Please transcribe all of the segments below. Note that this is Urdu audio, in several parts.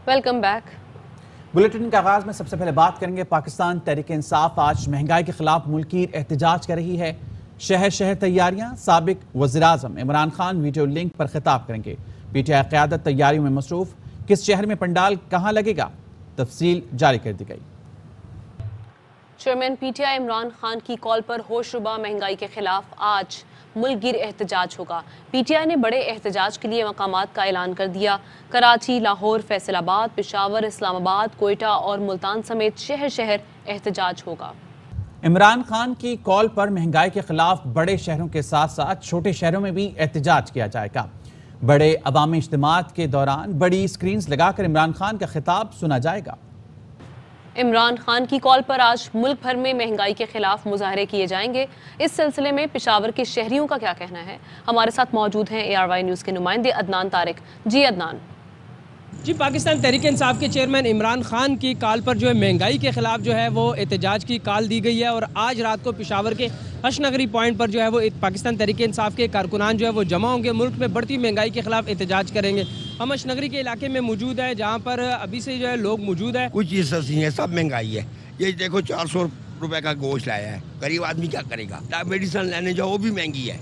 Welcome back. بلیٹن کا آغاز میں سب سے پہلے بات کریں گے پاکستان تحریک انصاف آج مہنگائی کے خلاف ملکی احتجاج کر رہی ہے۔ شہر شہر تیاریاں، سابق وزیراعظم عمران خان ویڈیو لنک پر خطاب کریں گے۔ پی ٹی آئی قیادت تیاریوں میں مصروف، کس شہر میں پنڈال کہاں لگے گا، تفصیل جاری کر دی گئی۔ Chairman P T I Imran Khan کی کال پر ہوش ربا مہنگائی کے خلاف آج ملک گیر احتجاج ہوگا۔ پی ٹی آئی نے بڑے احتجاج کے لیے مقامات کا اعلان کر دیا۔ کراچی، لاہور، فیصل آباد، پشاور، اسلام آباد، کوئٹہ اور ملتان سمیت شہر شہر احتجاج ہوگا۔ عمران خان کی کال پر مہنگائی کے خلاف بڑے شہروں کے ساتھ ساتھ چھوٹے شہروں میں بھی احتجاج کیا جائے گا۔ بڑے عوامی اجتماعات کے دوران بڑی سکرینز لگا کر عمران خان کا خطاب سنا جائے گا۔ عمران خان کی کال پر آج ملک بھر میں مہنگائی کے خلاف مظاہرے کیے جائیں گے۔ اس سلسلے میں پشاور کے شہریوں کا کیا کہنا ہے، ہمارے ساتھ موجود ہیں اے آر وائی نیوز کے نمائندے عدنان طارق۔ جی عدنان۔ جی، پاکستان تحریک انصاف کے چیئرمین عمران خان کی کال پر جو ہے مہنگائی کے خلاف جو ہے وہ احتجاج کی کال دی گئی ہے، اور آج رات کو پشاور کے حش نگری پوائنٹ پر جو ہے وہ پاکستان تحریک انصاف کے کارکنان جو ہے وہ جمع ہوں گے، ملک میں بڑھتی مہنگائی کے خلاف احتجاج کریں گے۔ ہم حش نگری کے علاقے میں موجود ہے جہاں پر ابھی سے جو ہے لوگ موجود ہیں۔ کچھ چیز سستی ہے، سب مہنگائی ہے۔ یہ دیکھو 400 روپے کا گوشت لایا ہے، غریب آدمی کیا کرے گا؟ میڈیسن لینے جاؤ وہ بھی مہنگی ہے،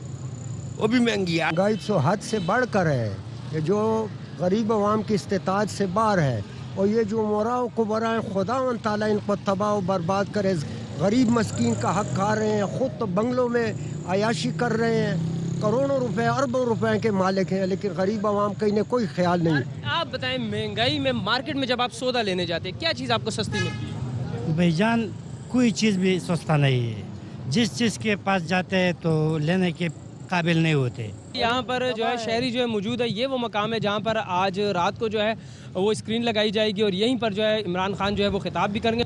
وہ بھی مہنگی ہے۔ مہنگائی تو حد سے بڑھ کر ہے، یہ جو غریب عوام کی استطاعت سے باہر ہے، اور یہ جو موراؤں کو برائے خداوند تعالیٰ ان کو تباہ و برباد کرے، غریب مسکین کا حق کھا رہے ہیں، خود تو بنگلوں میں عیاشی کر رہے ہیں، کروڑوں روپے اربوں روپے کے مالک ہیں، لیکن غریب عوام کا انہیں کوئی خیال نہیں۔ آپ بتائیں، مہنگائی میں مارکیٹ میں جب آپ سودا لینے جاتے ہیں کیا چیز آپ کو سستی ملتی ہے؟ بھائی جان، کوئی چیز بھی سستا نہیں ہے، جس چیز کے پاس جاتے ہیں تو لینے کے قابل نہیں ہوتے۔ یہاں پر جو ہے شہری جو ہے موجود ہے، یہ وہ مقام ہے جہاں پر آج رات کو جو ہے وہ اسکرین لگائی جائے گی، اور یہیں پر جو ہے عمران خان جو ہے وہ خطاب بھی کریں گے۔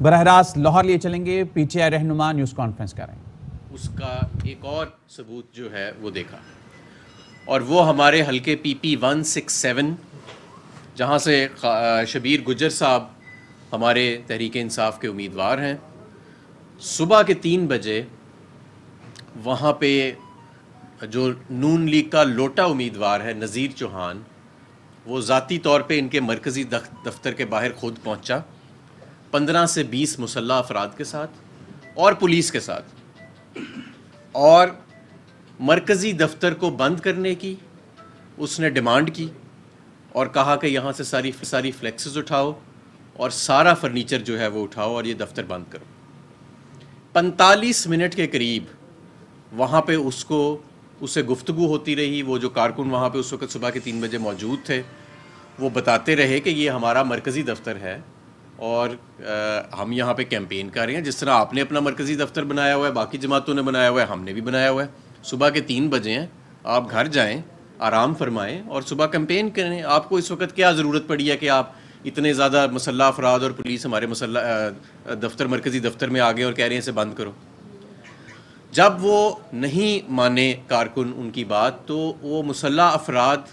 براہ راست لاہور لیے چلیں گے، پی ٹی آئی رہنما نیوز کانفرنس کریں گے۔ اس کا ایک اور ثبوت جو ہے وہ دیکھا، اور وہ ہمارے حلقے پی پی 167 جہاں سے شبیر گجر صاحب ہمارے تحریک انصاف کے امیدوار ہیں، صبح کے 3 بجے وہاں پہ جو نون لیگ کا لوٹا امیدوار ہے نذیر چوہان، وہ ذاتی طور پہ ان کے مرکزی دفتر کے باہر خود پہنچا 15 سے 20 مسلح افراد کے ساتھ اور پولیس کے ساتھ، اور مرکزی دفتر کو بند کرنے کی اس نے ڈیمانڈ کی، اور کہا کہ یہاں سے ساری فلیکسز اٹھاؤ اور سارا فرنیچر جو ہے وہ اٹھاؤ اور یہ دفتر بند کرو۔ 45 منٹ کے قریب وہاں پہ اس سے گفتگو ہوتی رہی۔ وہ جو کارکن وہاں پہ اس وقت صبح کے 3 بجے موجود تھے، وہ بتاتے رہے کہ یہ ہمارا مرکزی دفتر ہے اور ہم یہاں پہ کیمپین کر رہے ہیں، جس طرح آپ نے اپنا مرکزی دفتر بنایا ہوا ہے، باقی جماعتوں نے بنایا ہوا ہے، ہم نے بھی بنایا ہوا ہے۔ صبح کے 3 بجے ہیں، آپ گھر جائیں، آرام فرمائیں اور صبح کیمپین کریں۔ آپ کو اس وقت کیا ضرورت پڑی ہے کہ آپ اتنے زیادہ مسلح افراد اور پولیس ہمارے مرکزی دفتر میں آ گئے اور کہہ رہے ہیں اسے بند کرو؟ جب وہ نہیں مانے کارکن ان کی بات، تو وہ مسلح افراد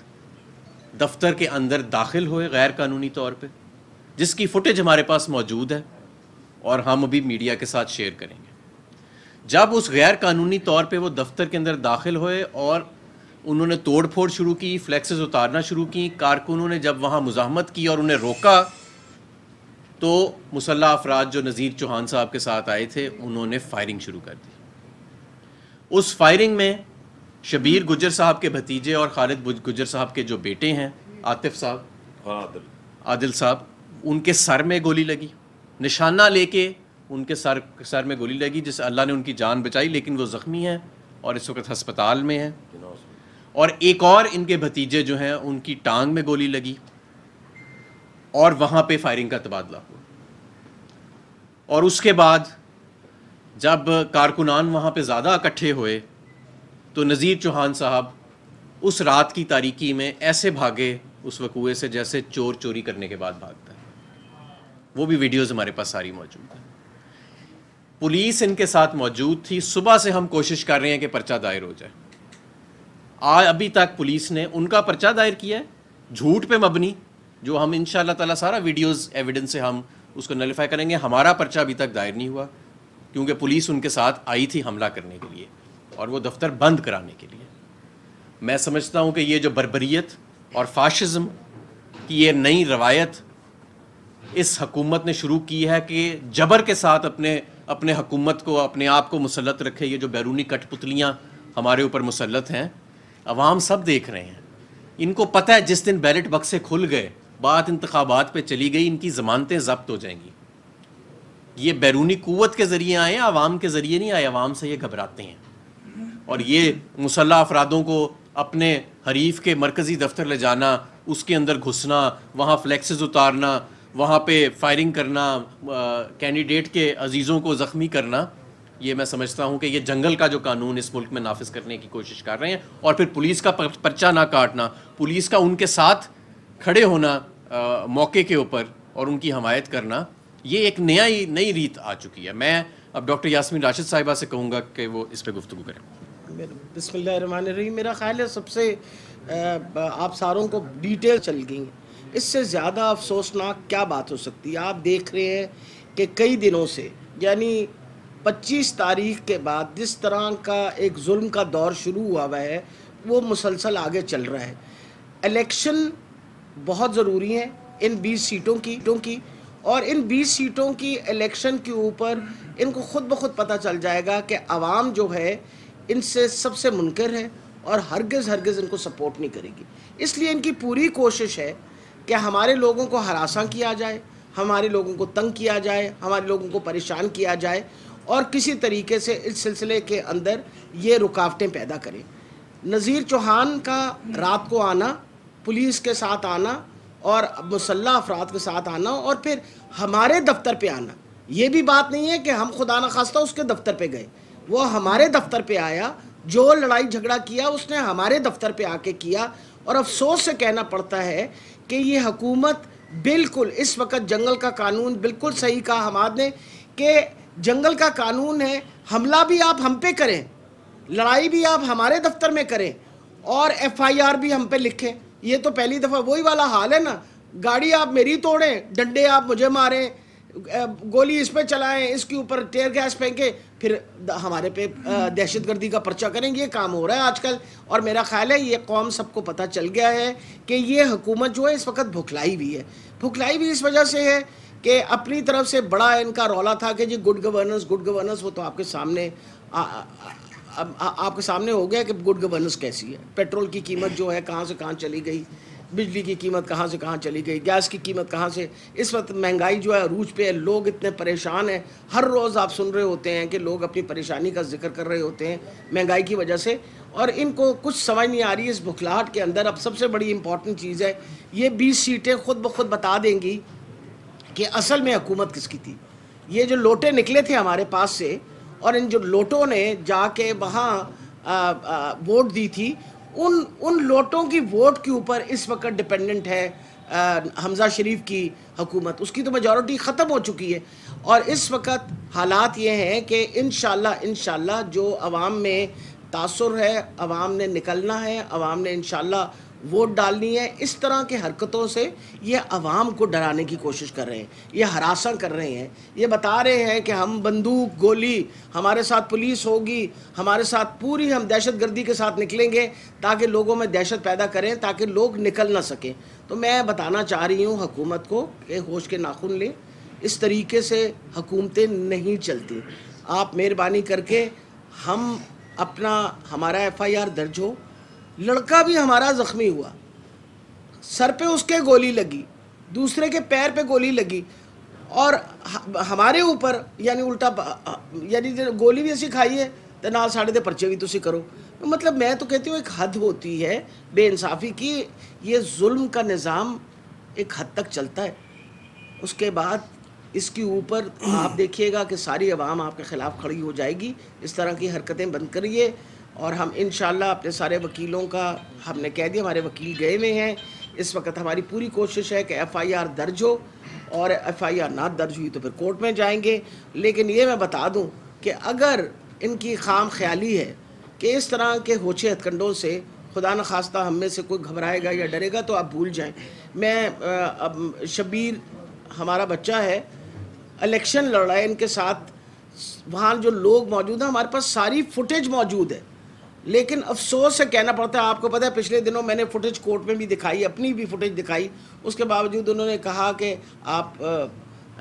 دفتر کے اندر داخل ہوئے غیر قانونی طور پہ، جس کی فوٹیج ہمارے پاس موجود ہے اور ہم ابھی میڈیا کے ساتھ شیئر کریں گے۔ جب اس غیر قانونی طور پہ وہ دفتر کے اندر داخل ہوئے اور انہوں نے توڑ پھوڑ شروع کی، فلیکسز اتارنا شروع کی، کارکنوں نے جب وہاں مزاحمت کی اور انہیں روکا، تو مسلح افراد جو نذیر چوہان صاحب کے ساتھ آئے تھے انہوں نے فائرنگ شروع کر دی۔ اس فائرنگ میں شبیر گجر صاحب کے بھتیجے اور خالد گجر صاحب کے جو بیٹے ہیں، عاطف صاحب، عادل صاحب، ان کے سر میں گولی لگی، نشانہ لے کے ان کے سر میں گولی لگی، جس اللہ نے ان کی جان بچائی، لیکن وہ زخمی ہیں اور اس وقت ہسپتال میں ہیں۔ اور ایک اور ان کے بھتیجے جو ہیں ان کی ٹانگ میں گولی لگی، اور وہاں پہ فائرنگ کا تبادلہ ہوا۔ اور اس کے بعد جب کارکنان وہاں پہ زیادہ اکٹھے ہوئے تو نذیر چوہان صاحب اس رات کی تاریکی میں ایسے بھاگے اس وقوعے سے جیسے چور چوری کرنے کے بعد بھاگتا ہے۔ وہ بھی ویڈیوز ہمارے پاس ساری موجود ہیں۔ پولیس ان کے ساتھ موجود تھی۔ صبح سے ہم کوشش کر رہے ہیں کہ پرچہ دائر ہو جائے، ابھی تک پولیس نے ان کا پرچہ دائر کیا ہے جھوٹ پہ مبنی، جو ہم انشاءاللہ تعالیٰ سارا ویڈیوز ایویڈنس سے ہم اس کو نلیفائی کریں گے۔ ہمارا پرچہ ابھی تک دائر نہیں ہوا کیونکہ پولیس ان کے ساتھ آئی تھی حملہ کرنے کے لیے اور وہ دفتر بند کرانے کے لیے۔ میں سمجھتا ہوں کہ یہ جو بربریت اور فاشزم کہ یہ نئی روایت اس حکومت نے شروع کی ہے کہ جبر کے ساتھ اپنے حکومت کو اپنے آپ کو مسلط رکھے. یہ جو بیرونی کٹ پتلیاں ہمارے اوپر مسلط ہیں عوام سب دیکھ رہے ہیں. ان کو پتہ ہے جس دن بیلٹ بکسے کھل گئے بات انتخابات پہ چلی گئی ان کی ضمانتیں ضبط ہو جائیں گی. یہ بیرونی قوت کے ذریعے آئے ہیں, عوام کے ذریعے نہیں آئے. عوام سے یہ گھبراتے ہیں اور یہ مسلح افرادوں کو اپنے حریف کے مرکزی دفتر لے جانا, اس کے اندر گھسنا, وہاں فلیکسز اتارنا, وہاں پہ فائرنگ کرنا, کینڈیڈیٹ کے عزیزوں کو زخمی کرنا, یہ میں سمجھتا ہوں کہ یہ جنگل کا جو قانون اس ملک میں نافذ کرنے کی کوشش کر رہے ہیں. اور پھر پولیس کا پرچہ نہ کاٹنا, پولیس کا ان کے ساتھ کھڑے ہونا موقع کے اوپر اور ان کی حمایت کرنا, یہ ایک نئی ریت آ چکی ہے. میں اب ڈاکٹر یاسمین راشد صاحبہ سے کہوں گا کہ وہ اس پہ گفتگو کریں. بسم اللہ الرحمن الرحیم. میرا خیال ہے سب سے آپ ساروں کو ڈیٹیل چل گئی ہیں. اس سے زیادہ افسوسناک کیا بات ہو سکتی ہے؟ آپ دیکھ رہے ہیں کہ کئی دنوں سے یعنی 25 تاریخ کے بعد جس طرح کا ایک ظلم کا دور شروع ہوا ہے وہ مسلسل آگے چل رہا ہے. الیکشن بہت ضروری ہیں ان 20 سیٹوں کی اور ان 20 سیٹوں کی الیکشن کے اوپر ان کو خود بخود پتہ چل جائے گا کہ عوام جو ہے ان سے سب سے منکر ہے اور ہرگز ان کو سپورٹ نہیں کرے گی. اس لیے ان کی پوری کوشش ہے کہ ہمارے لوگوں کو ہراساں کیا جائے, ہمارے لوگوں کو تنگ کیا جائے, ہمارے لوگوں کو پریشان کیا جائے اور کسی طریقے سے اس سلسلے کے اندر یہ رکاوٹیں پیدا کریں. نذیر چوہان کا رات کو آنا, پولیس کے ساتھ آنا اور مسلح افراد کے ساتھ آنا اور پھر ہمارے دفتر پہ آنا, یہ بھی بات نہیں ہے کہ ہم خدا نخواستہ اس کے دفتر پہ گئے, وہ ہمارے دفتر پہ آیا, جو لڑائی جھگڑا کیا اس نے ہمارے دفتر پہ آ کے کیا. اور افسوس سے کہنا پڑتا ہے کہ یہ حکومت بالکل اس وقت جنگل کا قانون بالکل صحیح کہا حماد نے کہ جنگل کا قانون ہے, حملہ بھی آپ ہم پہ کریں, لڑائی بھی آپ ہمارے دفتر میں کریں اور FIR بھی ہم پہ لکھیں. یہ تو پہلی دفعہ وہی والا حال ہے نا, گاڑی آپ میری توڑیں, ڈنڈے آپ مجھے ماریں, گولی اس پہ چلائیں, اس کے اوپر ٹیئر گیس پھینکیں, پھر ہمارے پہ دہشت گردی کا پرچہ کریں. یہ کام ہو رہا ہے آج کل اور میرا خیال ہے یہ قوم سب کو پتہ چل گیا ہے کہ یہ حکومت جو ہے اس وقت بھکلائی بھی ہے. بھکلائی بھی اس وجہ سے ہے کہ اپنی طرف سے بڑا ان کا رولا تھا کہ جی گڈ گورننس, وہ تو آپ کے سامنے ہو گیا کہ گڈ گورننس کیسی ہے. پیٹرول کی قیمت جو ہے کہاں سے کہاں چلی گئی, بجلی کی قیمت کہاں سے کہاں چلی گئی, گیس کی قیمت کہاں سے, اس وقت مہنگائی جو ہے عروج پہ ہے, لوگ اتنے پریشان ہیں. ہر روز آپ سن رہے ہوتے ہیں کہ لوگ اپنی پریشانی کا ذکر کر رہے ہوتے ہیں مہنگائی کی وجہ سے اور ان کو کچھ سمجھ نہیں آ رہی ہے اس بھکلاہٹ کے اندر. اب سب سے بڑی امپورٹنٹ چیز ہے یہ 20 سیٹیں خود بخود بتا دیں گی کہ اصل میں حکومت کس کی تھی. یہ جو لوٹے نکلے تھے ہمارے پاس سے اور ان جو لوٹوں نے جا کے وہاں ووٹ دی تھی, ان لوٹوں کی ووٹ کے اوپر اس وقت ڈپینڈنٹ ہے حمزہ شریف کی حکومت. اس کی تو میجورٹی ختم ہو چکی ہے اور اس وقت حالات یہ ہیں کہ انشاءاللہ جو عوام میں تاثر ہے, عوام نے نکلنا ہے, عوام نے انشاءاللہ ووٹ ڈالنی ہے. اس طرح کے حرکتوں سے یہ عوام کو ڈرانے کی کوشش کر رہے ہیں, یہ ہراساں کر رہے ہیں, یہ بتا رہے ہیں کہ ہم بندوق گولی, ہمارے ساتھ پولیس ہوگی, ہمارے ساتھ پوری ہم دہشت گردی کے ساتھ نکلیں گے تاکہ لوگوں میں دہشت پیدا کریں تاکہ لوگ نکل نہ سکیں. تو میں بتانا چاہ رہی ہوں حکومت کو کہ ہوش کے ناخن لیں, اس طریقے سے حکومتیں نہیں چلتی. آپ مہربانی کر کے ہم ہمارا FIR درج ہو. لڑکا بھی ہمارا زخمی ہوا, سر پہ اس کے گولی لگی, دوسرے کے پیر پہ گولی لگی اور ہمارے اوپر یعنی الٹا یعنی گولی بھی ایسی کھائی ہے تو نال ساڑھے دے پرچے بھی تسی کرو. مطلب میں تو کہتی ہوں ایک حد ہوتی ہے بے انصافی کی. یہ ظلم کا نظام ایک حد تک چلتا ہے, اس کے بعد اس کے اوپر آپ دیکھیے گا کہ ساری عوام آپ کے خلاف کھڑی ہو جائے گی. اس طرح کی حرکتیں بند کریے اور ہم انشاءاللہ اپنے سارے وکیلوں کا ہم نے کہہ دیا, ہمارے وکیل گئے ہوئے ہیں. اس وقت ہماری پوری کوشش ہے کہ FIR درج ہو اور FIR نہ درج ہوئی تو پھر کورٹ میں جائیں گے. لیکن یہ میں بتا دوں کہ اگر ان کی خام خیالی ہے کہ اس طرح کے ہوچے ہتھ سے خدا نخواستہ ہم میں سے کوئی گھبرائے گا یا ڈرے گا تو آپ بھول جائیں. میں شبیر ہمارا بچہ ہے, الیکشن لڑ رہا ہے ان کے ساتھ, وہاں جو لوگ موجود ہیں ہمارے پاس ساری فوٹیج موجود ہے, لیکن افسوس سے کہنا پڑتا ہے، آپ کو پتہ ہے پچھلے دنوں میں نے فوٹیج کورٹ میں بھی دکھائی، اپنی بھی فوٹیج دکھائی، اس کے باوجود انہوں نے کہا کہ آپ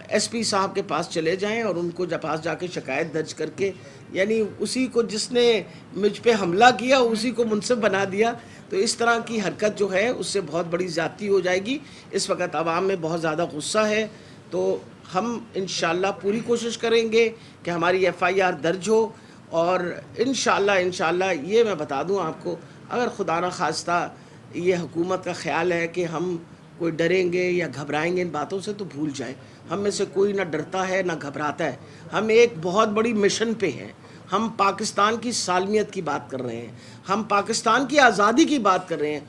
ایس پی صاحب کے پاس چلے جائیں اور ان کو پاس جا کے شکایت درج کر کے، یعنی اسی کو جس نے مجھ پہ حملہ کیا اسی کو منصف بنا دیا. تو اس طرح کی حرکت جو ہے اس سے بہت بڑی زیادتی ہو جائے گی. اس وقت عوام میں بہت زیادہ غصہ ہے، تو ہم انشاءاللہ پوری کوشش کریں گے کہ ہماری ایف آئی آر درج ہو، اور انشاءاللہ یہ میں بتا دوں آپ کو، اگر خدا نہ خواستہ یہ حکومت کا خیال ہے کہ ہم کوئی ڈریں گے یا گھبرائیں گے ان باتوں سے، تو بھول جائیں. ہم میں سے کوئی نہ ڈرتا ہے نہ گھبراتا ہے. ہم ایک بہت بڑی مشن پہ ہیں. ہم پاکستان کی سالمیت کی بات کر رہے ہیں، ہم پاکستان کی آزادی کی بات کر رہے ہیں.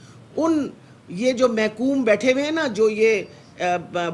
یہ جو محکوم بیٹھے ہوئے ہیں نا، جو یہ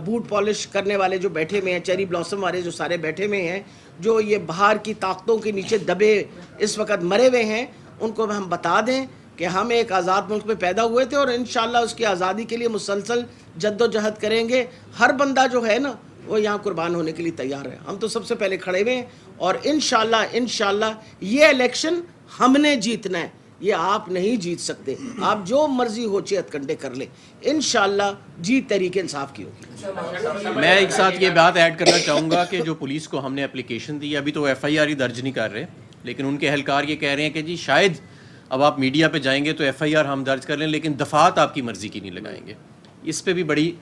بوٹ پالش کرنے والے جو بیٹھے ہوئے ہیں، چیری بلاسم والے جو سارے بیٹھے ہوئے ہیں، جو یہ باہر کی طاقتوں کے نیچے دبے اس وقت مرے ہوئے ہیں، ان کو ہم بتا دیں کہ ہم ایک آزاد ملک میں پیدا ہوئے تھے اور انشاءاللہ اس کی آزادی کے لیے مسلسل جد و جہد کریں گے. ہر بندہ جو ہے نا وہ یہاں قربان ہونے کے لیے تیار ہے. ہم تو سب سے پہلے کھڑے ہوئے ہیں، اور انشاءاللہ یہ الیکشن ہم نے جیتنا ہے، یہ آپ نہیں جیت سکتے. آپ جو مرضی ہو چے ہتھ کنڈے کر لیں، انشاءاللہ جیت تحریک انصاف کی ہوگی. میں ایک ساتھ یہ بات ایڈ کرنا چاہوں گا کہ جو پولیس کو ہم نے اپلیکیشن دی، ابھی تو ایف آئی آر ہی درج نہیں کر رہے، لیکن ان کے اہلکار یہ کہہ رہے ہیں کہ جی شاید اب آپ میڈیا پہ جائیں گے تو ایف آئی آر ہم درج کر لیں، لیکن دفعات آپ کی مرضی کی نہیں لگائیں گے. اس پہ بھی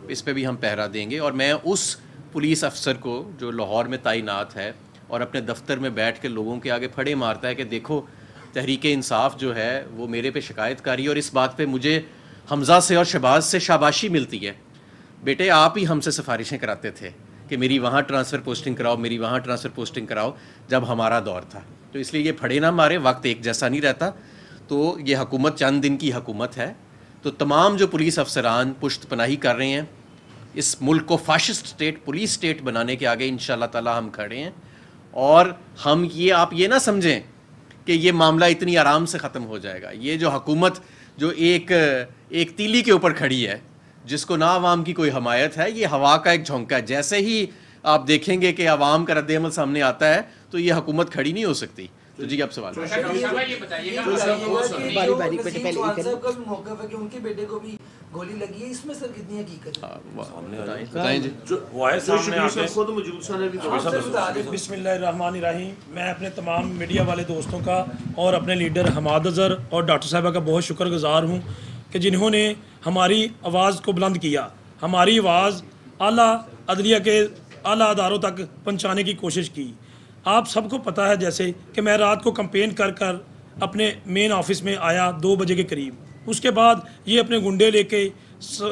اس پہ بھی ہم پہرا دیں گے. اور میں اس پولیس افسر کو جو لاہور میں تعینات ہے اور اپنے دفتر میں بیٹھ کے لوگوں کے آگے پھڑے مارتا ہے کہ دیکھو تحریک انصاف جو ہے وہ میرے پہ شکایت کاری ہے، اور اس بات پہ مجھے حمزہ سے اور شہباز سے شاباشی ملتی ہے. بیٹے آپ ہی ہم سے سفارشیں کراتے تھے کہ میری وہاں ٹرانسفر پوسٹنگ کراؤ، میری وہاں ٹرانسفر پوسٹنگ کراؤ، جب ہمارا دور تھا. تو اس لیے یہ پھڑے نہ مارے، وقت ایک جیسا نہیں رہتا. تو یہ حکومت چند دن کی حکومت ہے، تو تمام جو پولیس افسران پشت پناہی کر رہے ہیں اس ملک کو فاشسٹ اسٹیٹ، پولیس اسٹیٹ بنانے کے آگے انشاءاللہ تعالی ہم کھڑے ہیں. اور ہم آپ یہ نہ سمجھیں کہ یہ معاملہ اتنی آرام سے ختم ہو جائے گا. یہ جو حکومت جو ایک تیلی کے اوپر کھڑی ہے، جس کو نہ عوام کی کوئی حمایت ہے، یہ ہوا کا ایک جھونکا ہے. جیسے ہی آپ دیکھیں گے کہ عوام کا رد عمل سامنے آتا ہے تو یہ حکومت کھڑی نہیں ہو سکتی. تو جی اب سوال گولی لگی ہے، اس میں سر کتنی حقیقت بتائیں جی. بسم اللہ الرحمن الرحیم. میں اپنے تمام میڈیا والے دوستوں کا اور اپنے لیڈر حماد اظہر اور ڈاکٹر صاحبہ کا بہت شکر گزار ہوں کہ جنہوں نے ہماری آواز کو بلند کیا، ہماری آواز اعلیٰ عدلیہ کے اعلیٰ اداروں تک پہنچانے کی کوشش کی. آپ سب کو پتہ ہے جیسے کہ میں رات کو کمپین کر اپنے مین آفس میں آیا 2 بجے کے قریب. اس کے بعد یہ اپنے گنڈے لے کے،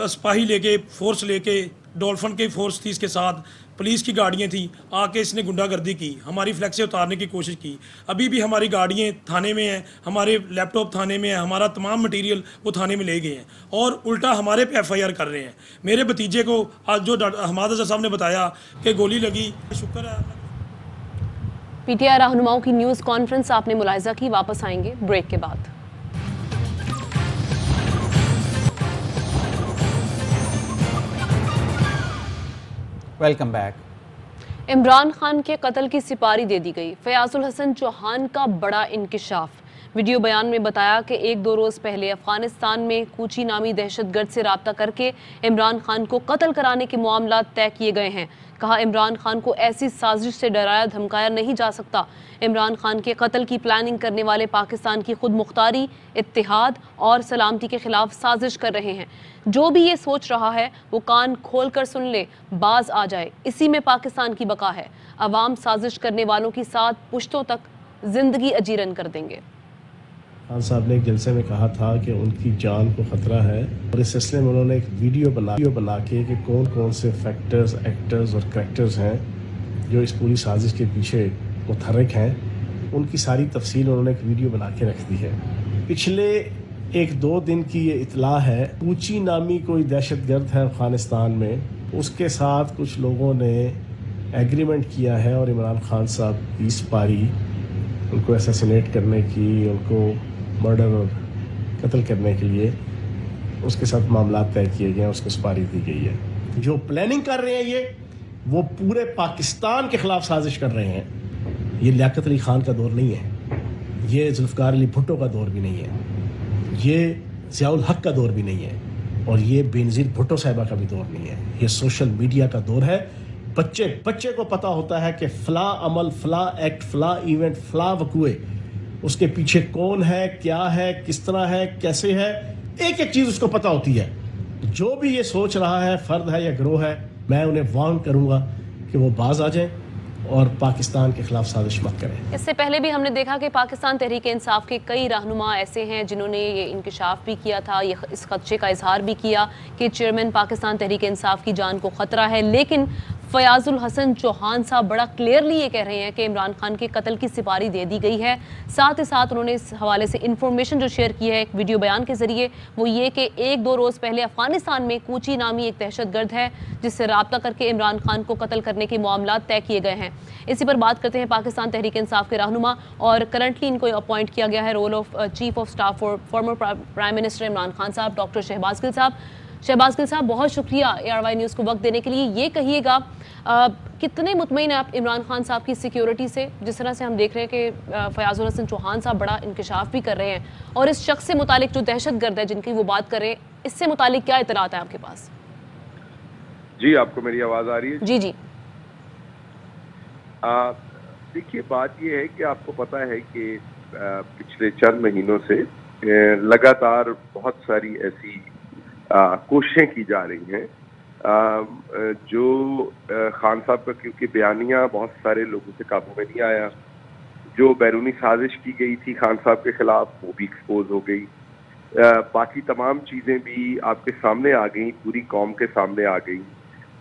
سپاہی لے کے، فورس لے کے، ڈولفن کی فورس تھی اس کے ساتھ، پولیس کی گاڑیاں تھیں، آ کے اس نے گنڈا گردی کی، ہماری فلیکسیں اتارنے کی کوشش کی. ابھی بھی ہماری گاڑیاں تھانے میں ہیں، ہمارے لیپ ٹاپ تھانے میں ہیں، ہمارا تمام مٹیریل وہ تھانے میں لے گئے ہیں، اور الٹا ہمارے پہ ایف آئی آر کر رہے ہیں. میرے بھتیجے کو آج جو حماد اظہر صاحب نے بتایا کہ گولی لگی، شکر ہے. پی ٹی آئی رہنماؤں کی نیوز کانفرنس آپ نے ملاحظہ کی. واپس آئیں گے بریک کے بعد. Welcome back. عمران خان کے قتل کی سپاری دے دی گئی. فیاض الحسن چوہان کا بڑا انکشاف. ویڈیو بیان میں بتایا کہ 1-2 روز پہلے افغانستان میں کوچی نامی دہشت گرد سے رابطہ کر کے عمران خان کو قتل کرانے کے معاملات طے کیے گئے ہیں. کہا عمران خان کو ایسی سازش سے ڈرایا دھمکایا نہیں جا سکتا. عمران خان کے قتل کی پلاننگ کرنے والے پاکستان کی خود مختاری، اتحاد اور سلامتی کے خلاف سازش کر رہے ہیں. جو بھی یہ سوچ رہا ہے وہ کان کھول کر سن لے، باز آ جائے. اسی میں پاکستان کی بقا ہے. عوام سازش کرنے والوں کی ساتھ پشتوں تک زندگی اجیرن کر دیں گے. خان صاحب نے ایک جلسے میں کہا تھا کہ ان کی جان کو خطرہ ہے، اور اس سلسلے میں انہوں نے ایک ویڈیو بنا کے کہ کون کون سے فیکٹرز، ایکٹرز اور کریکٹرز ہیں جو اس پوری سازش کے پیچھے متحرک ہیں، ان کی ساری تفصیل انہوں نے ایک ویڈیو بنا کے رکھ دی ہے. پچھلے 1-2 دن کی یہ اطلاع ہے، کوچی نامی کوئی دہشت گرد ہے افغانستان میں، اس کے ساتھ کچھ لوگوں نے ایگریمنٹ کیا ہے اور عمران خان صاحب کی سپاری، ان کو اسیسینیٹ کرنے کی، ان کو مرڈر اور قتل کرنے کے لیے اس کے ساتھ معاملات طے کیے گئے ہیں، اس کو سپاری دی گئی ہے. جو پلاننگ کر رہے ہیں وہ پورے پاکستان کے خلاف سازش کر رہے ہیں. یہ لیاقت علی خان کا دور نہیں ہے، یہ ذوالفقار علی بھٹو کا دور بھی نہیں ہے، یہ ضیاء الحق کا دور بھی نہیں ہے، اور یہ بینظیر بھٹو صاحبہ کا بھی دور نہیں ہے. یہ سوشل میڈیا کا دور ہے. بچے کو پتہ ہوتا ہے کہ فلاں عمل، فلاں ایکٹ، فلاں ایونٹ، فلاں وقوع اس کے پیچھے کون ہے، کیا ہے، کس طرح ہے، کیسے ہے، ایک ایک چیز اس کو پتہ ہوتی ہے. جو بھی یہ سوچ رہا ہے فرد ہے یا گروہ ہے، میں انہیں وارن کروں گا کہ وہ باز آ جائیں اور پاکستان کے خلاف سازش مت کریں. اس سے پہلے بھی ہم نے دیکھا کہ پاکستان تحریک انصاف کے کئی رہنما ایسے ہیں جنہوں نے یہ انکشاف بھی کیا تھا، یہ اس خدشے کا اظہار بھی کیا کہ چیئرمین پاکستان تحریک انصاف کی جان کو خطرہ ہے. لیکن فیاض الحسن چوہان صاحب بڑا کلیئرلی یہ کہہ رہے ہیں کہ عمران خان کے قتل کی سپاری دے دی گئی ہے. ساتھ ہی ساتھ انہوں نے اس حوالے سے انفارمیشن جو شیئر کی ہے ایک ویڈیو بیان کے ذریعے، وہ یہ کہ 1-2 روز پہلے افغانستان میں کوچی نامی ایک دہشت گرد ہے جس سے رابطہ کر کے عمران خان کو قتل کرنے کے معاملات طے کیے گئے ہیں. اسی پر بات کرتے ہیں پاکستان تحریک انصاف کے رہنما، اور کرنٹلی ان کو اپوائنٹ کیا گیا ہے role of chief of staff for former prime minister Imran Khan صاحب، ڈاکٹر شہباز گل صاحب. شہباز گل صاحب بہت شکریہ ARY نیوز کو وقت دینے کے لیے. یہ کہیے گا کتنے مطمئن ہیں آپ عمران خان صاحب کی سیکیورٹی سے؟ جس طرح سے ہم دیکھ رہے ہیں کہ فیاض الحسن چوہان صاحب بڑا انکشاف بھی کر رہے ہیں، اور اس شخص سے متعلق جو دہشت گرد ہے جن کی وہ بات کر رہے ہیں، اس سے متعلق کیا اطلاعات ہیں آپ کے پاس؟ جی آپ کو میری آواز آ رہی ہے؟ جی جی. دیکھیے بات یہ ہے کہ آپ کو پتہ ہے کہ پچھلے چند مہینوں سے لگاتار بہت ساری ایسی کوششیں کی جا رہی ہیں جو خان صاحب کا، کیونکہ بیانیہ بہت سارے لوگوں سے قابو میں نہیں آیا، جو بیرونی سازش کی گئی تھی خان صاحب کے خلاف وہ بھی ایکسپوز ہو گئی، باقی تمام چیزیں بھی آپ کے سامنے آ گئیں، پوری قوم کے سامنے آ گئیں.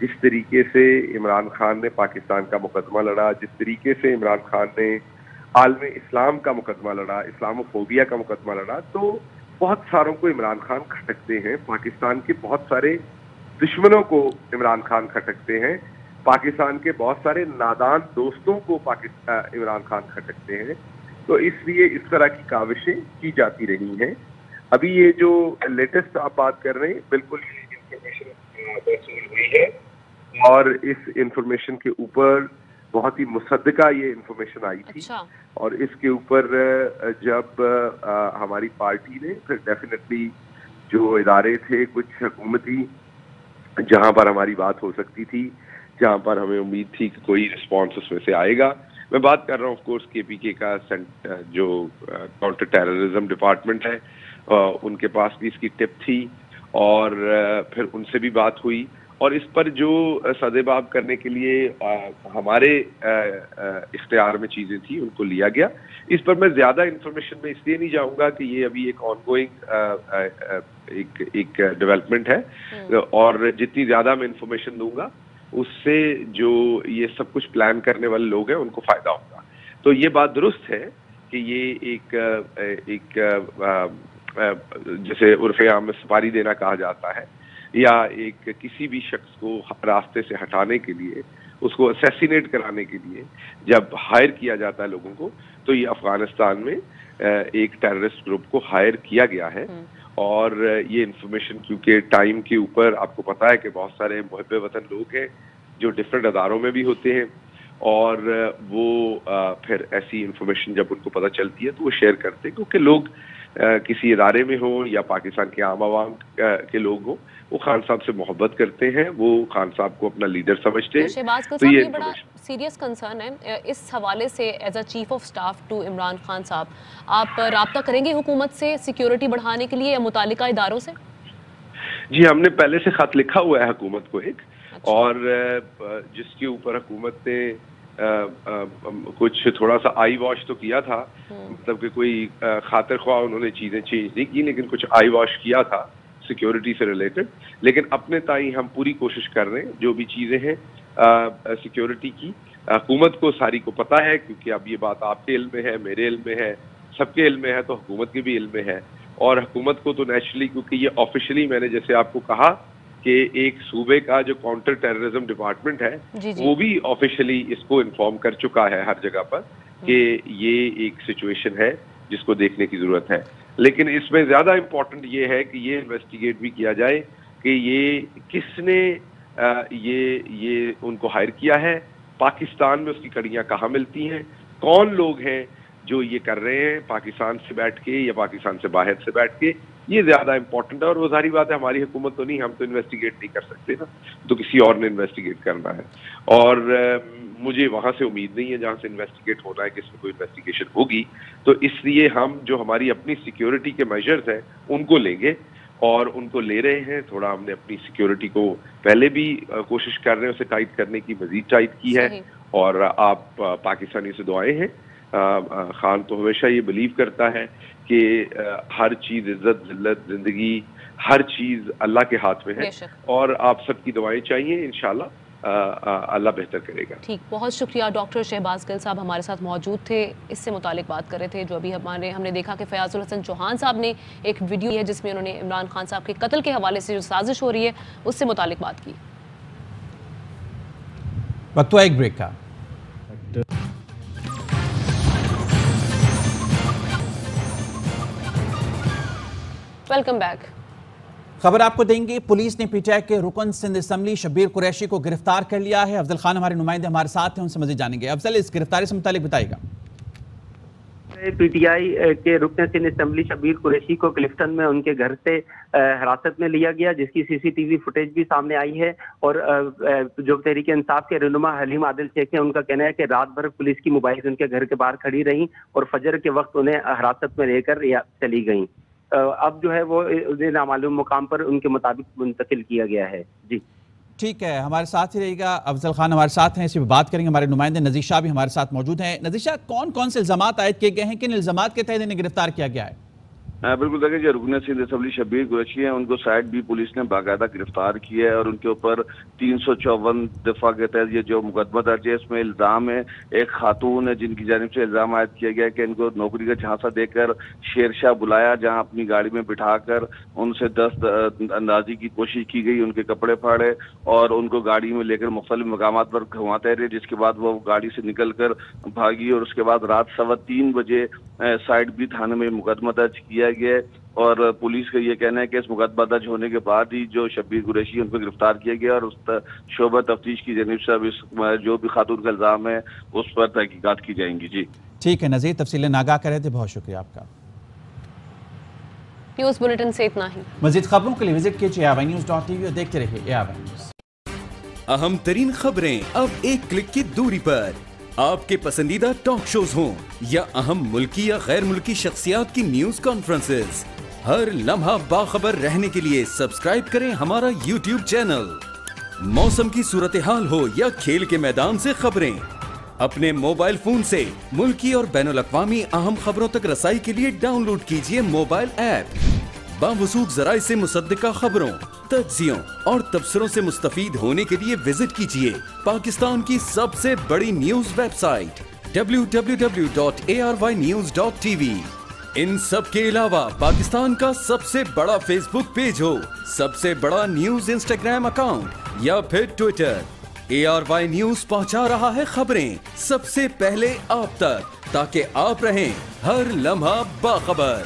جس طریقے سے عمران خان نے پاکستان کا مقدمہ لڑا، جس طریقے سے عمران خان نے عالم اسلام کا مقدمہ لڑا، اسلاموفوبیا کا مقدمہ لڑا، تو بہت ساروں کو عمران خان کھٹکتے ہیں. پاکستان کے بہت سارے دشمنوں کو عمران خان کھٹکتے ہیں، پاکستان کے بہت سارے نادان دوستوں کو عمران خان کھٹکتے ہیں. تو اس لیے اس طرح کی کاوشیں کی جاتی رہی ہیں. ابھی یہ جو لیٹسٹ آپ بات کر رہے ہیں، بالکل انفارمیشن موصول ہوئی ہے، اور اس انفارمیشن کے اوپر بہت ہی مصدقہ یہ انفارمیشن آئی تھی. اور اس کے اوپر جب ہماری پارٹی نے پھر ڈیفینیٹلی جو ادارے تھے کچھ حکومتی جہاں پر ہماری بات ہو سکتی تھی، جہاں پر ہمیں امید تھی کہ کوئی رسپانس اس میں سے آئے گا. میں بات کر رہا ہوں آف کورس KPK کا جو کاؤنٹر ٹیررزم ڈپارٹمنٹ ہے، ان کے پاس بھی اس کی ٹپ تھی، اور پھر ان سے بھی بات ہوئی، اور اس پر جو سدباب کرنے کے لیے ہمارے اختیار میں چیزیں تھیں ان کو لیا گیا. اس پر میں زیادہ انفارمیشن میں اس لیے نہیں جاؤں گا کہ یہ ابھی ایک آن گوئنگ ایک ڈیولپمنٹ ہے، اور جتنی زیادہ میں انفارمیشن دوں گا اس سے جو یہ سب کچھ پلان کرنے والے لوگ ہیں ان کو فائدہ ہوگا. تو یہ بات درست ہے کہ یہ ایک جیسے عرف عام میں سپاری دینا کہا جاتا ہے، یا ایک کسی بھی شخص کو راستے سے ہٹانے کے لیے، اس کو اسیسینیٹ کرانے کے لیے جب ہائر کیا جاتا ہے لوگوں کو، تو یہ افغانستان میں ایک ٹیررسٹ گروپ کو ہائر کیا گیا ہے. اور یہ انفارمیشن کیونکہ ٹائم کے اوپر آپ کو پتا ہے کہ بہت سارے محب وطن لوگ ہیں جو ڈفرینٹ اداروں میں بھی ہوتے ہیں، اور وہ پھر ایسی انفارمیشن جب ان کو پتہ چلتی ہے تو وہ شیئر کرتے ہیں، کیونکہ لوگ کسی ادارے میں ہوں یا پاکستان کے عام عوام کے لوگ ہوں، وہ خان صاحب سے محبت کرتے ہیں، وہ خان صاحب کو اپنا لیڈر سمجھتے ہیں. شہباز گل صاحب یہ بڑا سیریس کنسرن ہے اس حوالے سے. As a chief of staff to Imran Khan صاحب، آپ رابطہ کریں گے حکومت سے سیکیورٹی بڑھانے کے لیے یا متعلقہ اداروں سے؟ جی ہم نے پہلے سے خط لکھا ہوا ہے حکومت کو ایک، اور جس کے اوپر حکومت نے کچھ تھوڑا سا آئی واش تو کیا تھا، مطلب کہ کوئی خاطر خواہ انہوں نے چیزیں چینج نہیں کی، لیکن کچھ آئی واش کیا تھا سیکیورٹی سے ریلیٹڈ. لیکن اپنے تائیں ہم پوری کوشش کر رہے ہیں، جو بھی چیزیں ہیں سیکیورٹی کی، حکومت کو ساری کو پتہ ہے، کیونکہ اب یہ بات آپ کے علم میں ہے، میرے علم میں ہے، سب کے علم میں ہے، تو حکومت کے بھی علم میں ہے. اور حکومت کو تو نیچرلی، کیونکہ یہ آفیشلی میں نے جیسے آپ کو کہا کہ ایک صوبے کا جو کاؤنٹر ٹیررزم ڈپارٹمنٹ ہے وہ بھی آفیشلی اس کو انفارم کر چکا ہے ہر جگہ پر کہ یہ ایک سچویشن ہے جس کو دیکھنے کی ضرورت ہے. لیکن اس میں زیادہ امپورٹنٹ یہ ہے کہ یہ انویسٹیگیٹ بھی کیا جائے کہ یہ کس نے یہ ان کو ہائر کیا ہے، پاکستان میں اس کی کڑیاں کہاں ملتی ہیں، کون لوگ ہیں جو یہ کر رہے ہیں پاکستان سے بیٹھ کے یا پاکستان سے باہر سے بیٹھ کے، یہ زیادہ امپورٹنٹ ہے. اور وہ ظاہری بات ہے ہماری حکومت تو نہیں، ہم تو انویسٹیگیٹ نہیں کر سکتے نا، تو کسی اور نے انویسٹیگیٹ کرنا ہے. اور مجھے وہاں سے امید نہیں ہے جہاں سے انویسٹیگیٹ ہونا ہے کہ اس میں کوئی انویسٹیگیشن ہوگی. تو اس لیے ہم جو ہماری اپنی سیکیورٹی کے میجرز ہیں ان کو لیں گے، اور ان کو لے رہے ہیں. تھوڑا ہم نے اپنی سیکیورٹی کو پہلے بھی کوشش کر رہے ہیں، اسے ٹائٹ کرنے کی مزید ٹائٹ کی ہے. اور آپ پاکستانی سے دعائیں ہیں. خان تو ہمیشہ یہ بلیو کرتا ہے کہ ہر چیز، عزت، ذلت، زندگی، ہر چیز اللہ کے ہاتھ میں ہے، اور آپ سب کی دعائیں چاہیے. انشاءاللہ اللہ بہتر کرے گا. ٹھیک، بہت شکریہ. ڈاکٹر شہباز گل صاحب ہمارے ساتھ موجود تھے، اس سے متعلق بات کر رہے تھے. جو ابھی ہم نے دیکھا کہ فیاض الحسن چوہان صاحب نے ایک ویڈیو ہے جس میں انہوں نے عمران خان صاحب کے قتل کے حوالے سے جو سازش ہو رہی ہے اس سے متعلق بات کی. وقت ہوا ایک بریک کا. Welcome back. خبر آپ کو دیں گے، پولیس نے پی ٹی آئی کے رکن سندھ اسمبلی شبیر قریشی کو گرفتار کر لیا ہے. افضل خان ہمارے نمائندے ہمارے ساتھ ہیں، ان سے مزید جانیں گے. افضل، اس گرفتاری سے متعلق بتائیے گا. پی ٹی آئی کے رکن سندھ اسمبلی شبیر قریشی کو کلفٹن میں ان کے گھر سے حراست میں لیا گیا، جس کی سی سی ٹی وی فوٹیج بھی سامنے آئی ہے. اور جو تحریک انصاف کے رہنما حلیم عادل شیخ ہیں، ان کا کہنا ہے کہ رات بھر پولیس کی موبائل ان کے گھر کے باہر کھڑی رہیں اور فجر کے وقت انہیں حراست میں لے کر چلی گئیں. اب جو ہے وہ نامعلوم مقام پر ان کے مطابق منتقل کیا گیا ہے. جی ٹھیک ہے، ہمارے ساتھ ہی رہے گا. افضل خان ہمارے ساتھ ہیں، اسی پہ بات کریں گے. ہمارے نمائندے نذیر شاہ بھی ہمارے ساتھ موجود ہیں. نذیر شاہ، کون کون سے الزامات عائد کیے گئے ہیں، کن الزامات کے تحت انہیں گرفتار کیا گیا ہے؟ بالکل، دیکھیں جو رکن سندھ اسمبلی شبیر قریشی ہیں، ان کو سائٹ بھی پولیس نے باقاعدہ گرفتار کیا ہے، اور ان کے اوپر 354 دفعہ کے تحت یہ جو مقدمہ درج ہے، اس میں الزام ہے ایک خاتون ہے جن کی جانب سے الزام عائد کیا گیا کہ ان کو نوکری کا جھانسا دے کر شیر شاہ بلایا، جہاں اپنی گاڑی میں بٹھا کر ان سے دست اندازی کی کوشش کی گئی، ان کے کپڑے پھاڑے اور ان کو گاڑی میں لے کر مختلف مقامات پر گھماتے رہے، جس کے بعد وہ گاڑی سے نکل کر بھاگی. اور اس کے بعد رات 3:15 بجے سائٹ بھی تھانے میں مقدمہ درج کیا گیا. اور پولیس کا یہ کہنا ہے کہ اس مقدمہ درج ہونے کے بعد ہی جو شبیر قریشی ان کو گرفتار کیا گیا، اور اس شعبہ تفتیش کی جانب سے اب اس جو بھی خاتون کا الزام ہے اس پر تحقیقات کی جائیں گی. جی ٹھیک ہے نذیر، تفصیلیں آگاہ کر رہے تھے، بہت شکریہ آپ کا. نیوز بلیٹن سے اتنا ہی. مزید خبروں کے لیے وزٹ کیجیے AWNews.tv اور دیکھتے رہیے AWN. اہم ترین خبریں اب ایک کلک کی دوری پر. آپ کے پسندیدہ ٹاک شوز ہوں یا اہم ملکی یا غیر ملکی شخصیات کی نیوز کانفرنسز، ہر لمحہ باخبر رہنے کے لیے سبسکرائب کریں ہمارا YouTube چینل. موسم کی صورتحال ہو یا کھیل کے میدان سے خبریں، اپنے موبائل فون سے ملکی اور بین الاقوامی اہم خبروں تک رسائی کے لیے ڈاؤن لوڈ کیجیے موبائل ایپ. باوثوق ذرائع سے مصدقہ خبروں، تجزیوں اور تبصروں سے مستفید ہونے کے لیے وزٹ کیجیے پاکستان کی سب سے بڑی نیوز ویب سائٹ www.arynews.tv. ان سب کے علاوہ پاکستان کا سب سے بڑا فیس بک پیج ہو، سب سے بڑا نیوز انسٹاگرام اکاؤنٹ یا پھر ٹویٹر، ARY نیوز پہنچا رہا ہے خبریں سب سے پہلے آپ تک، تاکہ آپ رہیں ہر لمحہ باخبر.